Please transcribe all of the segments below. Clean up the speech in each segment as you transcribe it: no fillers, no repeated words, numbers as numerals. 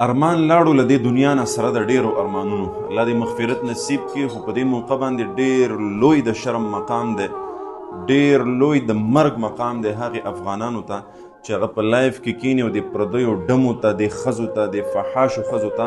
ارمان لاړو له دې دنیا نه سره د ډیرو ارمانونو. الله دې مغفرت نصیب کړي. خو په دې موقع باندې ډیر لوی د شرم مقام دی، ډیر لوی د مرګ مقام دی هغې افغانانو ته چې هغه په لایف کې کیني او د پردیو ډمو ته، د ښځو ته، د فحاشو ښځو ته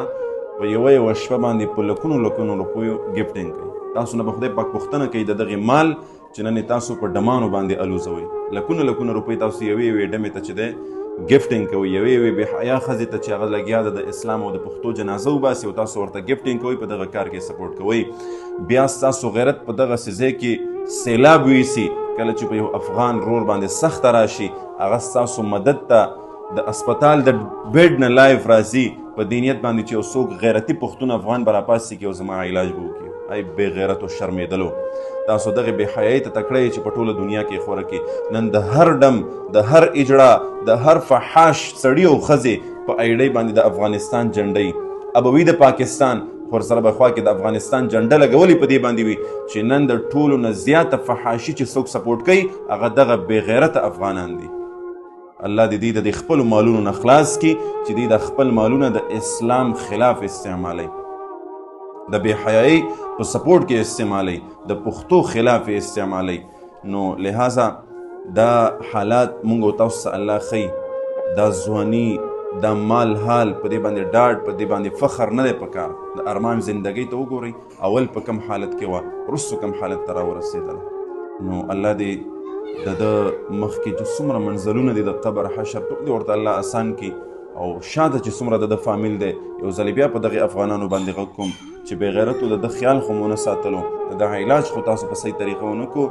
په یوه شپه باندې په لکونو لکونو روپیو ګفټینګ کوي. تاسو نه به خدای پاک پوښتنه کوي د دغې مال چې نن تاسو په ډمانو باندې الوزوئ. لکونه لکونه روپۍ تاسو یوې ډمې ته چې دی ګفټینګ کوي، یوې بې حیا ښځې ته چې هغه لګیا ده د اسلام او د پښتو جنازه وباسي او تاسو ورته ګفټینګ کوئ، په دغه کار کې سپورټ کوئ. بیا ستاسو غیرت په دغسې ځای کې سیلاب ویسي کله چې په یو افغان رور باندې سخته راشي، هغه ستاسو مدد ته د اسپتال د بیډ نه لایف راځي په دې نیت باندې چې یو څوک غیرتي پښتون افغان به راپاسي کړي او زما علاج به وکړي. ای بې غیرتو شرمېدلو، تاسو دغې بې حیایۍ ته تکړه چې په ټوله دنیا کې خوره کړي. نن د هر ډم، د هر اجړه، د هر فحاش سړي او ښځې په ایډۍ باندې د افغانستان جنډۍ ابوي د پاکستان، خو ورسره به خوا کې د افغانستان جنډه لګولې په دې باندې وي چې نن د ټولو نه زیاته فحاشي چې څوک سپورټ کوي هغه دغه بې غیرته افغانان دي. الله دې د خپلو مالونو نه خلاص کړي چې دوی د خپل مالونه د اسلام خلاف استعمالوي، د بې حیایۍ په سپورټ کې استعمالوي، د پښتو خلاف یې استعمالوي. نو لہذا دا حالات مونږ او تاسو ته الله ښیي. دا ځواني، دا مال حال، په دې باندې ډاډ، په دې باندې فخر نه دی پکار. د ارمان زندګۍ ته وګورئ، اول په کم حالت کې وه، وروستو کم حالت ته راورسېدله. نو الله دې د مخکې چې څومره منزلونه دي د قبر حشر ټول دې ورته الله آسان کړي، او شاته چې څومره د فامیل دی یو ځلې بیا په دغې افغانانو باندې غږ کوم چې بې غیرتو د ده خیال خو مو نه ساتلو، د ده علاج خو تاسو په صحیح طریقه ونه کړو،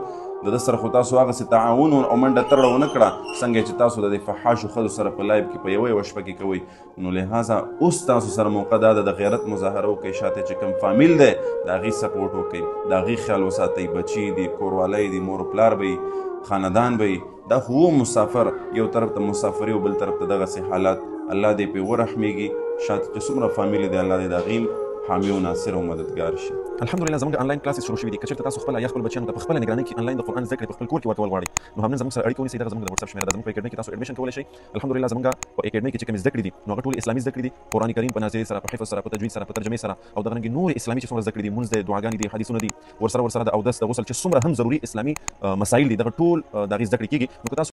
د ده سره خو تاسو هغسې تعاون او منډه ترړه ونه کړه څنګه چې تاسو د دې فحاشو ښځو سره په لایب کې په یوه شپه کې کوئ. نو لہذا اوس تاسو سره موقع دا ده د غیرت مظاهره وکړئ، شاته چې کوم فامیل دی د هغې سپورټ وکړئ، د هغې خیال وساتئ، بچي دي، کوروالی دي، مور پلار به خاندان به دا خو مسافر، یو طرف ته مسافري او بل طرف ته دغسې حالات. الله دې پرې ورحمېږي، شاته چې څومره فامیل دی الله دې د هغې حامی او ناصر او مددګار شي. الحمدلله زموږ انلاین کلاسز شروع شوي دي. که چېرته تاسو خپله یا خپل بچیانو ته په خپله نګرانۍ کې انلاین د قرآن زده کړې په خپل کور کې ورکول غواړئ، نو همنن زموږ سره اړیکه ونیسئ. دغه زموږ د وټساپ شمېره ده. زموږ په اکیډمۍ کې تاسو ایډمیشن کولی شئ. الحمدلله زموږ په اکیډمۍ کې چې کومې زده کړې دي نو هغه ټولې اسلامي زده کړې دي، قرآن کریم په ناظرې سره، په حفظ سره، په تجوید سره، په ترجمې سره، او دغه رنګې نورې اسلامي چې څومره زده کړې دي، مونځ دی، دعاګانې دي، حدیثونه دي، ورسره د اودس، د غسل چې څومره هم ضروري اسلامي مسایل دي، دغه ټول د هغې زده کړې کېږي. نو که تاسو